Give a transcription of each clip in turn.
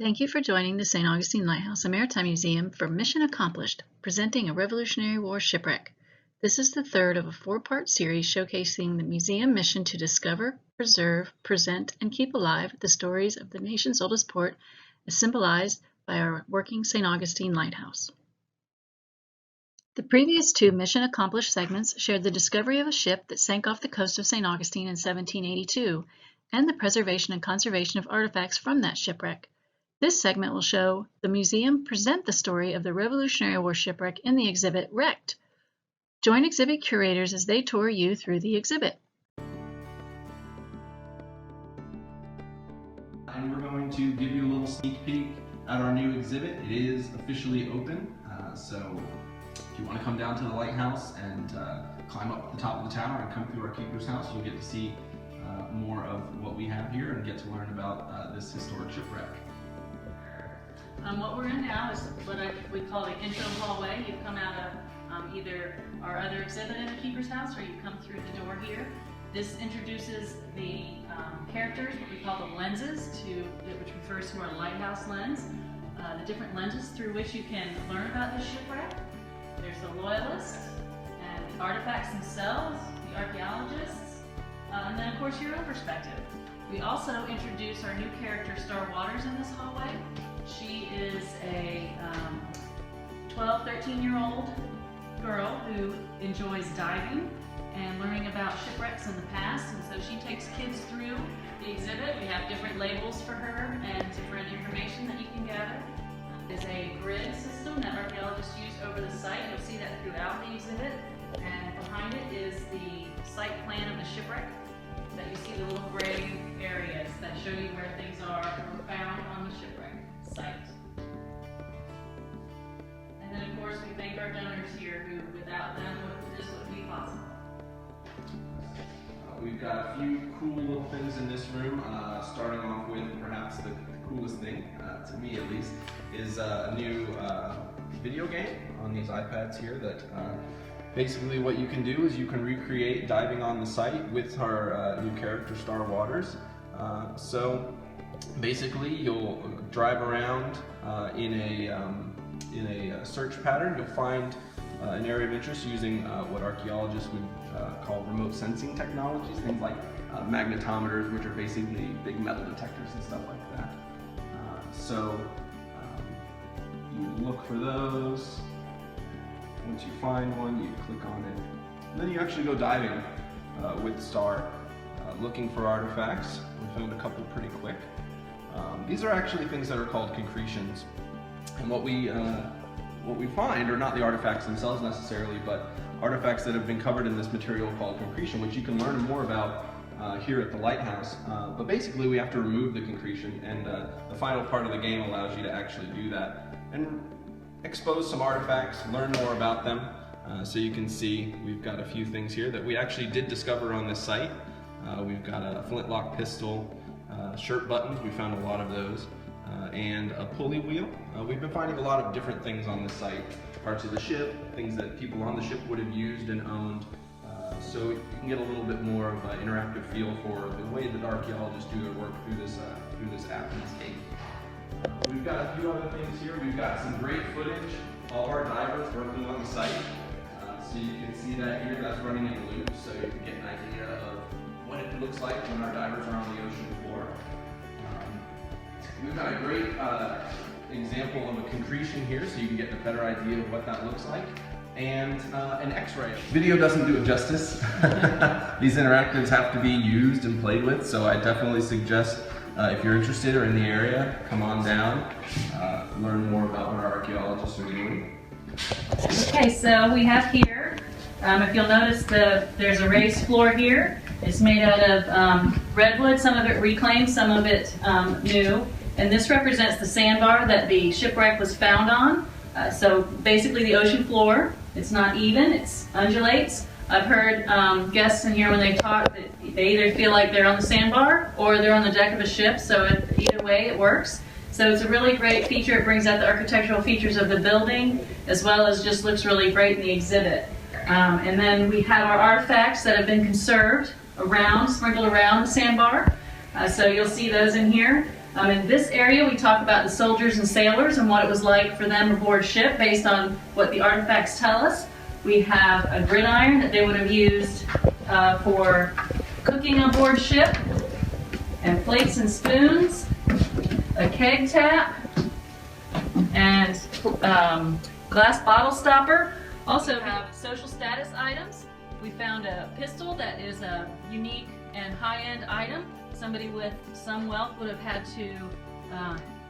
Thank you for joining the St. Augustine Lighthouse Maritime Museum for Mission Accomplished, presenting a Revolutionary War shipwreck. This is the third of a four-part series showcasing the museum mission to discover, preserve, present, and keep alive the stories of the nation's oldest port, as symbolized by our working St. Augustine Lighthouse. The previous two Mission Accomplished segments shared the discovery of a ship that sank off the coast of St. Augustine in 1782, and the preservation and conservation of artifacts from that shipwreck. This segment will show the museum present the story of the Revolutionary War shipwreck in the exhibit Wrecked. Join exhibit curators as they tour you through the exhibit. And we're going to give you a little sneak peek at our new exhibit. It is officially open, so if you want to come down to the lighthouse and climb up the top of the tower and come through our keeper's house, you'll get to see more of what we have here and get to learn about this historic shipwreck. What we're in now is what we call the intro hallway. You've come out of either our other exhibit in the keeper's house, or you come through the door here. This introduces the characters, what we call the lenses, which refers to our lighthouse lens. The different lenses through which you can learn about this shipwreck. There's the loyalists, and the artifacts themselves, the archaeologists, and then of course your own perspective. We also introduce our new character, Star Waters, in this hallway. She is a 12, 13-year-old girl who enjoys diving and learning about shipwrecks in the past, and so she takes kids through the exhibit. We have different labels for her and different information that you can gather. There's a grid system that archaeologists use over the site. You'll see that throughout the exhibit, and behind it is the site plan of the shipwreck. That you see the little gray areas that show you where things are found on the shipwreck site. And then of course we thank our donors here who, without them, this wouldn't be possible. We've got a few cool little things in this room, starting off with perhaps the coolest thing, to me at least, is a new video game on these iPads here that basically what you can do is you can recreate diving on the site with our new character, Star Waters. So basically you'll drive around in a search pattern. You'll find an area of interest using what archaeologists would call remote sensing technologies, things like magnetometers, which are basically big metal detectors and stuff like that. So you look for those. Once you find one, you click on it. And then you actually go diving with Star, looking for artifacts. We found a couple pretty quick. These are actually things that are called concretions. And what we find are not the artifacts themselves necessarily, but artifacts that have been covered in this material called concretion, which you can learn more about here at the lighthouse. But basically we have to remove the concretion, and the final part of the game allows you to actually do that and expose some artifacts, learn more about them. So you can see we've got a few things here that we actually did discover on this site. We've got a flintlock pistol, shirt buttons, we found a lot of those, and a pulley wheel. We've been finding a lot of different things on this site, parts of the ship, things that people on the ship would have used and owned. So you can get a little bit more of an interactive feel for the way that archaeologists do their work through this app and this game. We've got a few other things here. We've got some great footage of our divers working on the site. So you can see that here, that's running in loops, so you can get an idea of what it looks like when our divers are on the ocean floor. We've got a great example of a concretion here, so you can get a better idea of what that looks like. And an X-ray. Video doesn't do it justice. These interactives have to be used and played with, so I definitely suggest if you're interested or in the area, come on down, learn more about what our archaeologists are doing. Okay, so we have here, if you'll notice, there's a raised floor here. It's made out of redwood, some of it reclaimed, some of it new. And this represents the sandbar that the shipwreck was found on. So basically the ocean floor, it's not even, it undulates. I've heard guests in here when they talk that they either feel like they're on the sandbar or they're on the deck of a ship, so either way it works. So it's a really great feature. It brings out the architectural features of the building, as well as just looks really great in the exhibit. And then we have our artifacts that have been conserved sprinkled around the sandbar. So you'll see those in here. In this area, we talk about the soldiers and sailors and what it was like for them aboard ship based on what the artifacts tell us. We have a gridiron that they would have used for cooking on board ship, and plates and spoons, a keg tap, and glass bottle stopper. Also have social status items. We found a pistol that is a unique and high-end item. Somebody with some wealth would have had to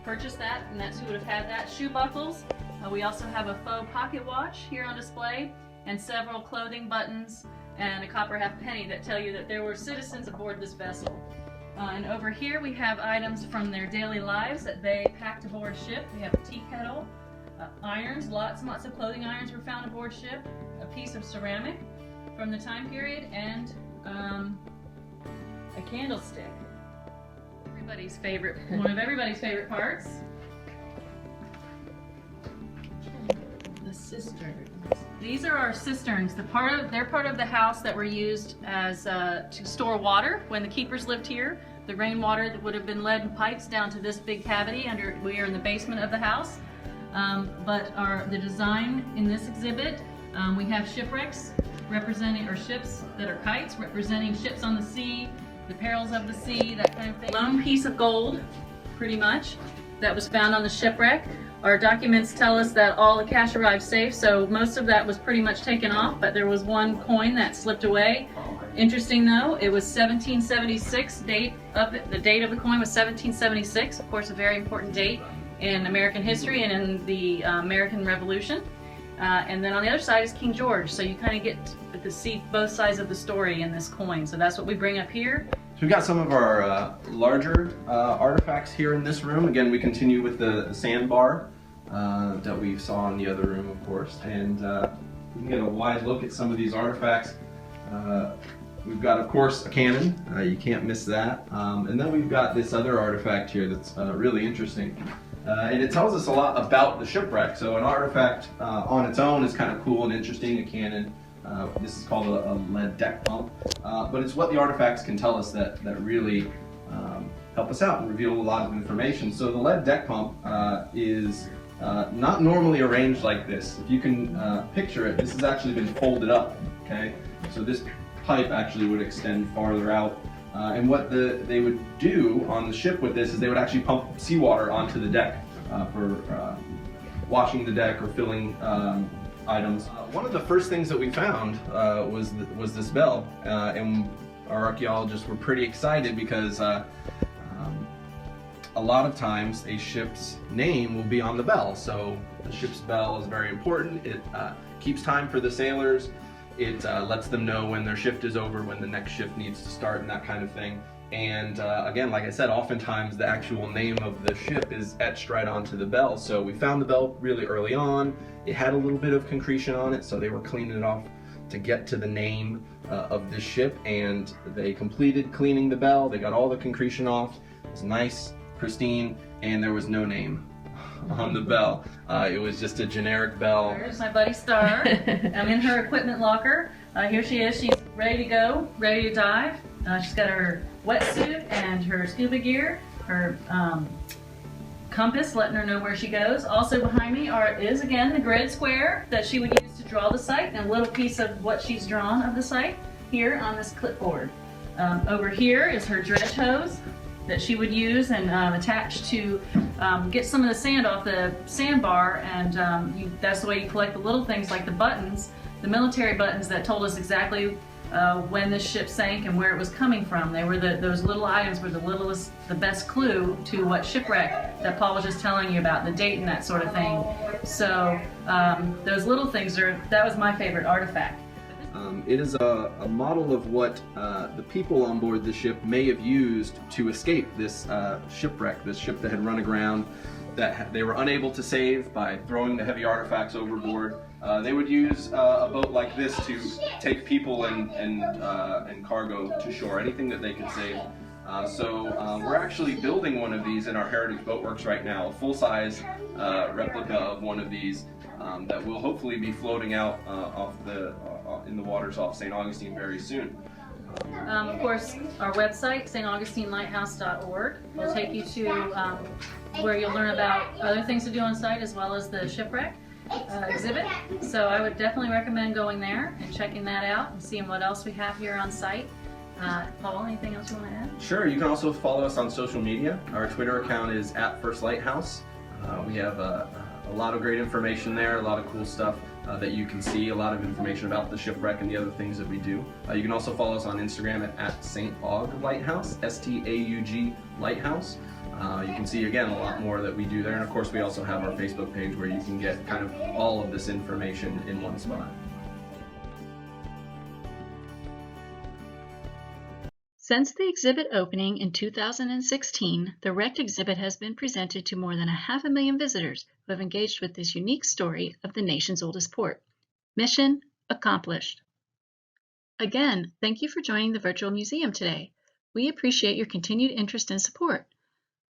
purchase that, and that's who would have had that. Shoe buckles. We also have a faux pocket watch here on display, and several clothing buttons and a copper halfpenny that tell you that there were citizens aboard this vessel. And over here we have items from their daily lives that they packed aboard ship. We have a tea kettle, irons, lots and lots of clothing irons were found aboard ship, a piece of ceramic from the time period, and a candlestick. One of everybody's favorite parts. The cisterns. These are our cisterns. They're part of the house that were used as to store water when the keepers lived here. The rainwater that would have been led in pipes down to this big cavity we are in the basement of the house. But the design in this exhibit, we have shipwrecks representing, or ships that are kites representing ships on the sea, the perils of the sea, that kind of thing. Lone piece of gold, pretty much, that was found on the shipwreck. Our documents tell us that all the cash arrived safe, so most of that was pretty much taken off, but there was one coin that slipped away. Interesting though, it was 1776, the date of the coin was 1776, of course a very important date in American history and in the American Revolution. And then on the other side is King George, so you kind of get to see both sides of the story in this coin. So that's what we bring up here. So we've got some of our larger artifacts here in this room. Again, we continue with the sandbar that we saw in the other room, of course. And we can get a wide look at some of these artifacts. We've got, of course, a cannon. You can't miss that. And then we've got this other artifact here that's really interesting. And it tells us a lot about the shipwreck. So an artifact on its own is kind of cool and interesting, a cannon. This is called a lead deck pump. But it's what the artifacts can tell us that really help us out and reveal a lot of information. So the lead deck pump is not normally arranged like this. If you can picture it, this has actually been folded up, okay? So this pipe actually would extend farther out. And what they would do on the ship with this is they would actually pump seawater onto the deck for washing the deck or filling items. One of the first things that we found was this bell, and our archaeologists were pretty excited because a lot of times a ship's name will be on the bell. So the ship's bell is very important. It keeps time for the sailors. It lets them know when their shift is over, when the next shift needs to start, and that kind of thing. And again, like I said, oftentimes the actual name of the ship is etched right onto the bell. So we found the bell really early on. It had a little bit of concretion on it, so they were cleaning it off to get to the name of the ship, and they completed cleaning the bell. They got all the concretion off. It was nice, pristine, and there was no name on the bell. It was just a generic bell. There's my buddy Star. I'm in her equipment locker. Here she is. She's ready to go, ready to dive. She's got her wetsuit and her scuba gear, her compass letting her know where she goes. Also behind me is again the grid square that she would use to draw the site, and a little piece of what she's drawn of the site here on this clipboard. Over here is her dredge hose that she would use and attach to get some of the sand off the sandbar, and that's the way you collect the little things like the buttons, the military buttons that told us exactly when the ship sank and where it was coming from. They were those little items were the best clue to what shipwreck that Paul was just telling you about, the date and that sort of thing. So those little things that was my favorite artifact. It is a model of what the people on board the ship may have used to escape this shipwreck, this ship that had run aground, that they were unable to save by throwing the heavy artifacts overboard. They would use a boat like this to take people and cargo to shore, anything that they could save. So we're actually building one of these in our Heritage Boatworks right now, a full-size replica of one of these that will hopefully be floating out in the waters off St. Augustine very soon. Of course, our website, staugustinelighthouse.org, will take you to where you'll learn about other things to do on site as well as the shipwreck exhibit. So I would definitely recommend going there and checking that out and seeing what else we have here on site. Paul, anything else you want to add? Sure, you can also follow us on social media. Our Twitter account is @FirstLighthouse. We have a lot of great information there, a lot of cool stuff that you can see, a lot of information about the shipwreck and the other things that we do. You can also follow us on Instagram at St. Aug Lighthouse, STAUG Lighthouse. You can see, again, a lot more that we do there. And of course, we also have our Facebook page where you can get kind of all of this information in one spot. Since the exhibit opening in 2016, the Wrecked exhibit has been presented to more than 500,000 visitors who have engaged with this unique story of the nation's oldest port. Mission accomplished. Again, thank you for joining the virtual museum today. We appreciate your continued interest and support.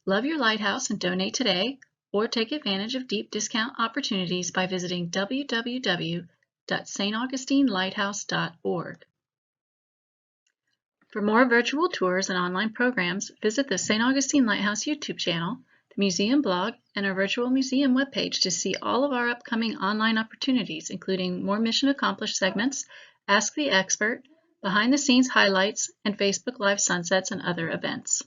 Love your lighthouse and donate today, or take advantage of deep discount opportunities by visiting www.staugustinelighthouseorg. For more virtual tours and online programs, visit the St. Augustine Lighthouse YouTube channel, the museum blog, and our virtual museum webpage to see all of our upcoming online opportunities, including more Mission Accomplished segments, Ask the Expert, behind-the-scenes highlights, and Facebook Live sunsets and other events.